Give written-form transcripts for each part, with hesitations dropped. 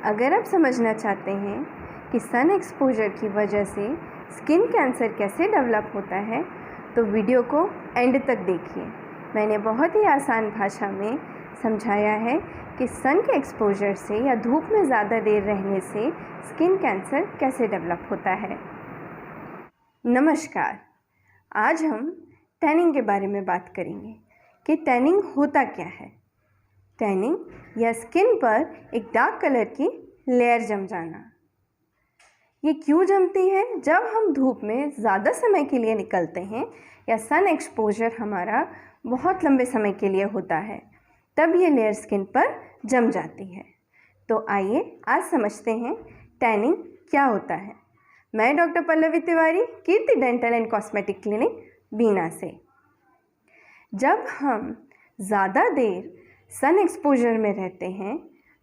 अगर आप समझना चाहते हैं कि सन एक्सपोजर की वजह से स्किन कैंसर कैसे डेवलप होता है तो वीडियो को एंड तक देखिए। मैंने बहुत ही आसान भाषा में समझाया है कि सन के एक्सपोजर से या धूप में ज़्यादा देर रहने से स्किन कैंसर कैसे डेवलप होता है। नमस्कार, आज हम टैनिंग के बारे में बात करेंगे कि टैनिंग होता क्या है। टैनिंग या स्किन पर एक डार्क कलर की लेयर जम जाना। ये क्यों जमती है? जब हम धूप में ज़्यादा समय के लिए निकलते हैं या सन एक्सपोजर हमारा बहुत लंबे समय के लिए होता है, तब ये लेयर स्किन पर जम जाती है। तो आइए आज समझते हैं टैनिंग क्या होता है। मैं doctor Pallavi Tiwari, Kirti dental and cosmetic clinic, Bina से। जब हम ज़्यादा देर सन एक्सपोजर में रहते हैं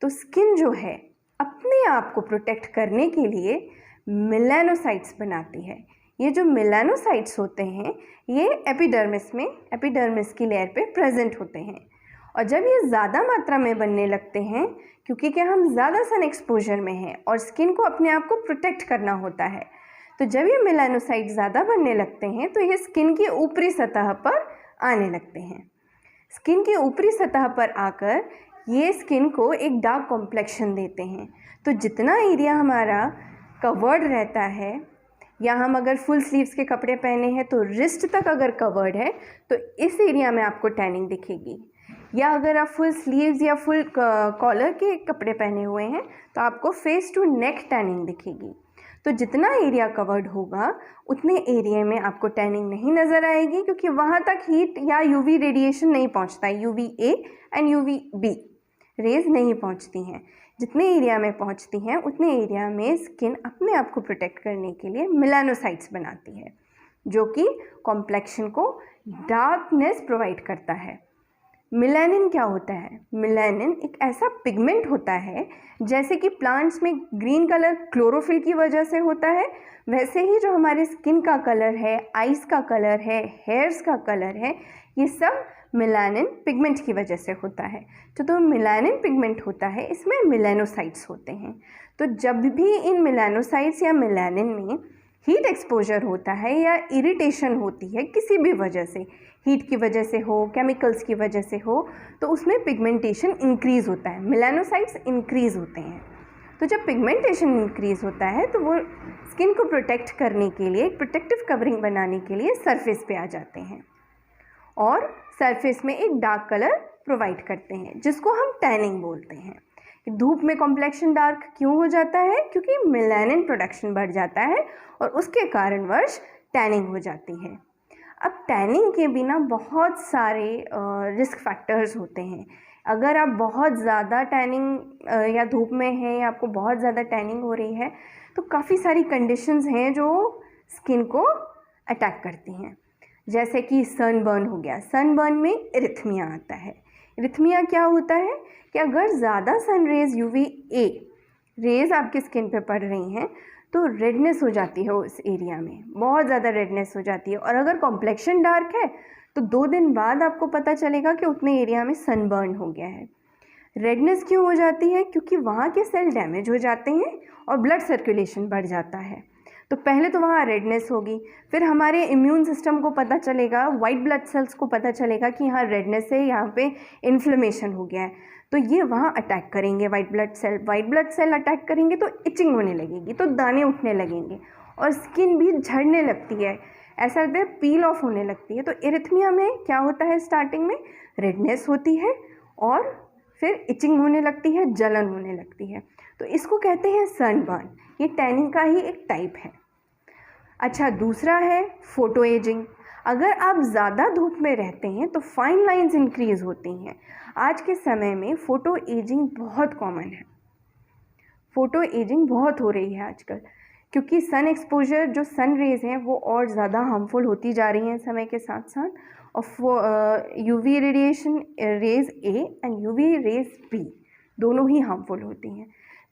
तो स्किन जो है अपने आप को प्रोटेक्ट करने के लिए मेलानोसाइट्स बनाती है। ये जो मेलानोसाइट्स होते हैं ये एपिडर्मिस की लेयर पे प्रेजेंट होते हैं, और जब ये ज़्यादा मात्रा में बनने लगते हैं, क्योंकि क्या हम ज़्यादा सन एक्सपोजर में हैं और स्किन को अपने आप को प्रोटेक्ट करना होता है, तो जब ये मेलानोसाइट्स ज़्यादा बनने लगते हैं तो ये स्किन की ऊपरी सतह पर आने लगते हैं। स्किन की ऊपरी सतह पर आकर ये स्किन को एक डार्क कॉम्प्लेक्शन देते हैं। तो जितना एरिया हमारा कवर्ड रहता है, या हम अगर फुल स्लीव्स के कपड़े पहने हैं तो रिस्ट तक अगर कवर्ड है तो इस एरिया में आपको टैनिंग दिखेगी, या अगर आप फुल स्लीव्स या फुल कॉलर के कपड़े पहने हुए हैं तो आपको फेस टू नेक टैनिंग दिखेगी। तो जितना एरिया कवर्ड होगा उतने एरिया में आपको टैनिंग नहीं नज़र आएगी, क्योंकि वहाँ तक हीट या यूवी रेडिएशन नहीं पहुँचता है। UVA एंड UVB रेज नहीं पहुँचती हैं। जितने एरिया में पहुँचती हैं उतने एरिया में स्किन अपने आप को प्रोटेक्ट करने के लिए मेलानोसाइट्स बनाती है, जो कि कॉम्प्लेक्शन को डार्कनेस प्रोवाइड करता है। मेलानिन क्या होता है? मेलानिन एक ऐसा पिगमेंट होता है, जैसे कि प्लांट्स में ग्रीन कलर क्लोरोफिल की वजह से होता है, वैसे ही जो हमारे स्किन का कलर है, आइज़ का कलर है, हेयर्स का कलर है, ये सब मेलानिन पिगमेंट की वजह से होता है। तो मेलानिन पिगमेंट होता है, इसमें मेलानोसाइट्स होते हैं। तो जब भी इन मेलानोसाइट्स या मेलानिन में हीट एक्सपोजर होता है या इरिटेशन होती है किसी भी वजह से, हीट की वजह से हो, केमिकल्स की वजह से हो, तो उसमें पिगमेंटेशन इंक्रीज़ होता है, मेलानोसाइट्स इंक्रीज़ होते हैं। तो जब पिगमेंटेशन इंक्रीज़ होता है तो वो स्किन को प्रोटेक्ट करने के लिए, एक प्रोटेक्टिव कवरिंग बनाने के लिए सरफेस पे आ जाते हैं और सरफेस में एक डार्क कलर प्रोवाइड करते हैं, जिसको हम टैनिंग बोलते हैं। धूप में कॉम्प्लेक्शन डार्क क्यों हो जाता है? क्योंकि मेलानिन प्रोडक्शन बढ़ जाता है और उसके कारणवश टैनिंग हो जाती है। अब टैनिंग के बिना बहुत सारे रिस्क फैक्टर्स होते हैं। अगर आप बहुत ज़्यादा टैनिंग या धूप में हैं या आपको बहुत ज़्यादा टैनिंग हो रही है तो काफ़ी सारी कंडीशंस हैं जो स्किन को अटैक करती हैं, जैसे कि सनबर्न हो गया। सनबर्न में इरिथमिया आता है। इरिथमिया क्या होता है कि अगर ज़्यादा सन रेज़ UVA रेज़ आपकी स्किन पे पड़ रही हैं तो रेडनेस हो जाती है उस एरिया में, बहुत ज़्यादा रेडनेस हो जाती है। और अगर कॉम्प्लेक्शन डार्क है तो 2 दिन बाद आपको पता चलेगा कि उतने एरिया में सनबर्न हो गया है। रेडनेस क्यों हो जाती है? क्योंकि वहाँ के सेल डैमेज हो जाते हैं और ब्लड सर्कुलेशन बढ़ जाता है। तो पहले तो वहाँ रेडनेस होगी, फिर हमारे इम्यून सिस्टम को पता चलेगा, वाइट ब्लड सेल्स को पता चलेगा कि यहाँ रेडनेस है, यहाँ पे इन्फ्लेमेशन हो गया है, तो ये वहाँ अटैक करेंगे वाइट ब्लड सेल अटैक करेंगे तो इचिंग होने लगेगी, तो दाने उठने लगेंगे और स्किन भी झड़ने लगती है, ऐसा लगता है पील ऑफ होने लगती है। तो इरिथमिया में क्या होता है? स्टार्टिंग में रेडनेस होती है और फिर इचिंग होने लगती है, जलन होने लगती है। तो इसको कहते हैं सनबर्न। ये टैनिंग का ही एक टाइप है। अच्छा, दूसरा है फोटो एजिंग। अगर आप ज़्यादा धूप में रहते हैं तो फाइन लाइंस इंक्रीज़ होती हैं। आज के समय में फ़ोटो एजिंग बहुत कॉमन है। फ़ोटो एजिंग बहुत हो रही है आजकल, क्योंकि सन एक्सपोजर, जो सन रेज़ हैं वो और ज़्यादा हार्मफुल होती जा रही हैं समय के साथ साथ, और UV radiation rays A and UV rays B दोनों ही हार्मफुल होती हैं।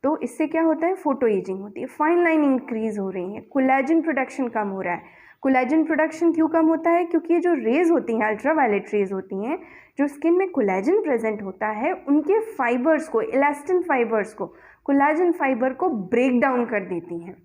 तो इससे क्या होता है? फ़ोटो एजिंग होती है, फाइन लाइन इंक्रीज़ हो रही है, कोलेजन प्रोडक्शन कम हो रहा है। कोलेजन प्रोडक्शन क्यों कम होता है? क्योंकि ये जो रेज़ होती हैं, अल्ट्रावायलेट रेज़ होती हैं, जो स्किन में कोलेजन प्रेजेंट होता है उनके फाइबर्स को, इलास्टिन फाइबर्स को, कोलेजन फाइबर को ब्रेक डाउन कर देती हैं।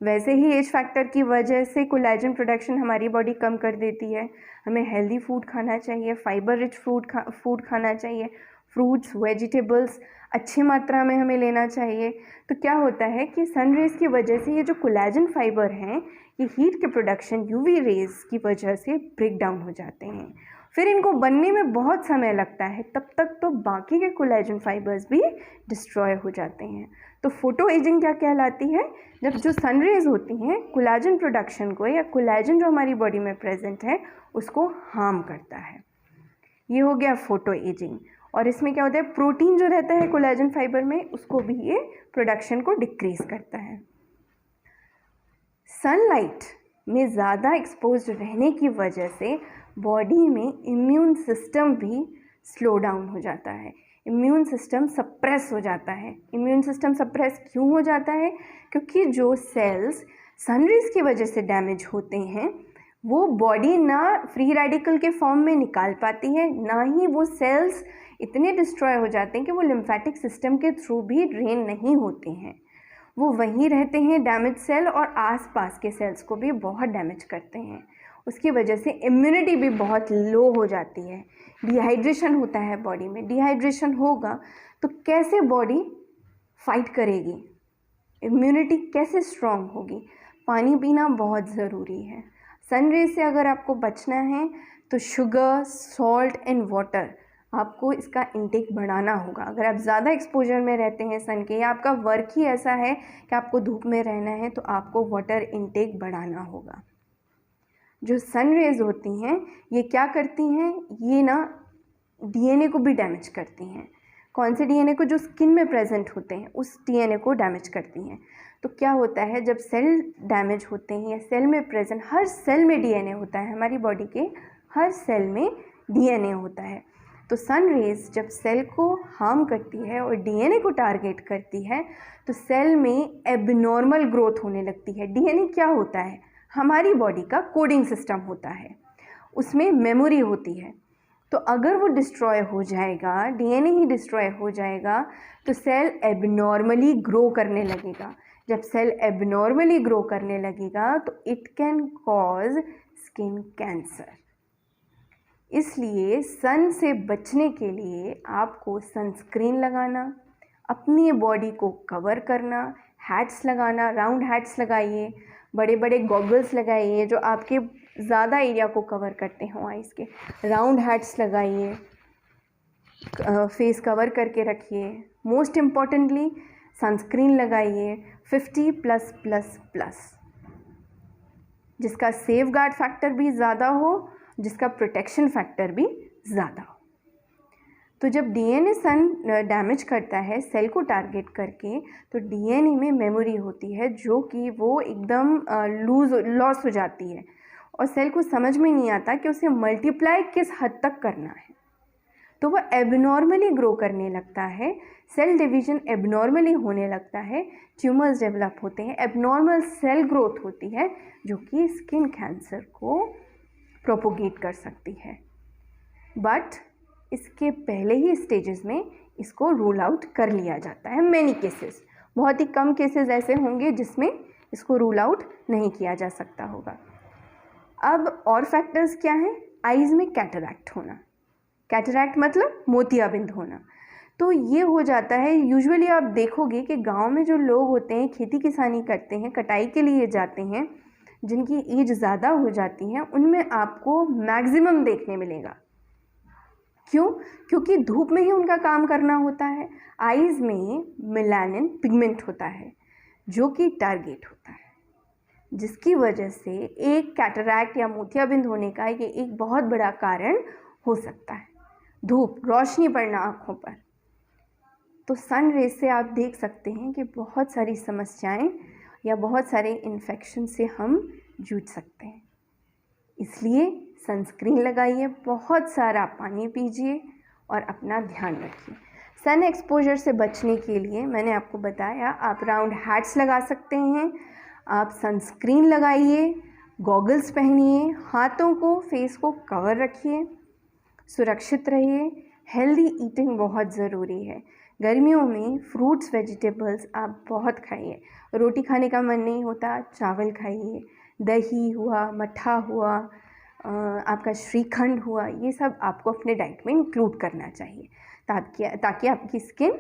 वैसे ही एज फैक्टर की वजह से कोलेजन प्रोडक्शन हमारी बॉडी कम कर देती है। हमें हेल्दी फूड खाना चाहिए, फाइबर रिच फूड खाना चाहिए, फ्रूट्स, वेजिटेबल्स अच्छी मात्रा में हमें लेना चाहिए। तो क्या होता है कि सन रेज़ की वजह से ये जो कोलेजन फाइबर हैं, ये हीट के प्रोडक्शन यूवी रेज़ की वजह से ब्रेक डाउन हो जाते हैं। फिर इनको बनने में बहुत समय लगता है, तब तक तो बाकी के कोलेजन फाइबर्स भी डिस्ट्रॉय हो जाते हैं। तो फोटो एजिंग क्या कहलाती है? जब जो सन रेज़ होती हैं कोलेजन प्रोडक्शन को, या कोलेजन जो हमारी बॉडी में प्रेजेंट है उसको हार्म करता है। ये हो गया फोटो एजिंग। और इसमें क्या होता है, प्रोटीन जो रहता है कोलेजन फाइबर में उसको भी ये प्रोडक्शन को डिक्रीज करता है। सनलाइट में ज़्यादा एक्सपोज रहने की वजह से बॉडी में इम्यून सिस्टम भी स्लो डाउन हो जाता है, इम्यून सिस्टम सप्रेस हो जाता है। इम्यून सिस्टम सप्रेस क्यों हो जाता है? क्योंकि जो सेल्स सन रेज़ की वजह से डैमेज होते हैं वो बॉडी ना फ्री रेडिकल के फॉर्म में निकाल पाती है, ना ही वो सेल्स इतने डिस्ट्रॉय हो जाते हैं कि वो लिम्फेटिक सिस्टम के थ्रू भी ड्रेन नहीं होते हैं। वो वहीं रहते हैं डैमेज सेल, और आसपास के सेल्स को भी बहुत डैमेज करते हैं। उसकी वजह से इम्यूनिटी भी बहुत लो हो जाती है। डिहाइड्रेशन होता है बॉडी में। डिहाइड्रेशन होगा तो कैसे बॉडी फाइट करेगी, इम्यूनिटी कैसे स्ट्रॉन्ग होगी? पानी पीना बहुत ज़रूरी है। सन रेज से अगर आपको बचना है तो शुगर, सॉल्ट एंड वाटर, आपको इसका इंटेक बढ़ाना होगा। अगर आप ज़्यादा एक्सपोजर में रहते हैं सन के, या आपका वर्क ही ऐसा है कि आपको धूप में रहना है, तो आपको वाटर इंटेक बढ़ाना होगा। जो सन रेज होती हैं ये क्या करती हैं, ये ना डीएनए को भी डैमेज करती हैं। कौन से डीएनए को? जो स्किन में प्रेजेंट होते हैं उस डीएनए को डैमेज करती हैं। तो क्या होता है, जब सेल डैमेज होते हैं या सेल में प्रेजेंट, हर सेल में डीएनए होता है, हमारी बॉडी के हर सेल में डीएनए होता है। तो सन रेज जब सेल को हार्म करती है और डीएनए को टारगेट करती है तो सेल में एबनॉर्मल ग्रोथ होने लगती है। डीएनए क्या होता है? हमारी बॉडी का कोडिंग सिस्टम होता है, उसमें मेमोरी होती है। तो अगर वो डिस्ट्रॉय हो जाएगा, डीएनए ही डिस्ट्रॉय हो जाएगा, तो सेल एबनॉर्मली ग्रो करने लगेगा। जब सेल एबनॉर्मली ग्रो करने लगेगा तो it can cause skin cancer. इसलिए सन से बचने के लिए आपको सनस्क्रीन लगाना, अपनी बॉडी को कवर करना, हैट्स लगाना, राउंड हैट्स लगाइए, बड़े बड़े गॉगल्स लगाइए जो आपके ज़्यादा एरिया को कवर करते हों आइज़ के, राउंड हैट्स लगाइए, फेस कवर करके रखिए। मोस्ट इम्पॉर्टेंटली सनस्क्रीन लगाइए 50+++, जिसका सेफ गार्ड फैक्टर भी ज़्यादा हो, जिसका प्रोटेक्शन फैक्टर भी ज़्यादा हो। तो जब डीएनए सन डैमेज करता है सेल को टारगेट करके, तो डीएनए में मेमोरी होती है जो कि वो एकदम लॉस हो जाती है, और सेल को समझ में नहीं आता कि उसे मल्टीप्लाई किस हद तक करना है। तो वो एबनॉर्मली ग्रो करने लगता है, सेल डिवीजन एबनॉर्मली होने लगता है, ट्यूमर्स डेवलप होते हैं, एबनॉर्मल सेल ग्रोथ होती है जो कि स्किन कैंसर को प्रोपोगेट कर सकती है। बट इसके पहले ही स्टेजेस में इसको रूल आउट कर लिया जाता है। मैनी केसेस, बहुत ही कम केसेस ऐसे होंगे जिसमें इसको रूल आउट नहीं किया जा सकता होगा। अब और फैक्टर्स क्या हैं? आइज़ में कैटरैक्ट होना। कैटरैक्ट मतलब मोतियाबिंद होना। तो ये हो जाता है, यूजुअली आप देखोगे कि गांव में जो लोग होते हैं, खेती किसानी करते हैं, कटाई के लिए जाते हैं, जिनकी एज ज़्यादा हो जाती है, उनमें आपको मैक्सिमम देखने मिलेगा। क्यों? क्योंकि धूप में ही उनका काम करना होता है। आइज़ में मेलानिन पिगमेंट होता है जो कि टारगेट होता है, जिसकी वजह से एक कैटरैक्ट या मोतियाबिंद होने का ये एक बहुत बड़ा कारण हो सकता है, धूप, रोशनी पड़ना आँखों पर। तो सन रेज से आप देख सकते हैं कि बहुत सारी समस्याएं या बहुत सारे इन्फेक्शन से हम जूझ सकते हैं। इसलिए सनस्क्रीन लगाइए, बहुत सारा पानी पीजिए और अपना ध्यान रखिए। सन एक्सपोजर से बचने के लिए मैंने आपको बताया, आप राउंड हैट्स लगा सकते हैं, आप सनस्क्रीन लगाइए, गॉगल्स पहनिए, हाथों को, फेस को कवर रखिए, सुरक्षित रहिए। हेल्दी ईटिंग बहुत ज़रूरी है। गर्मियों में फ्रूट्स वेजिटेबल्स आप बहुत खाइए। रोटी खाने का मन नहीं होता, चावल खाइए। दही हुआ, मट्ठा हुआ, आपका श्रीखंड हुआ, ये सब आपको अपने डाइट में इंक्लूड करना चाहिए ताकि आपकी स्किन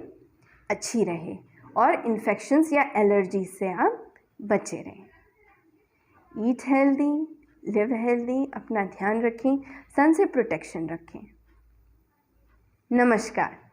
अच्छी रहे और इन्फेक्शंस या एलर्जीज से आप बचे रहें। ईट हेल्दी, लिव हेल्दी, अपना ध्यान रखें, सन से प्रोटेक्शन रखें। नमस्कार।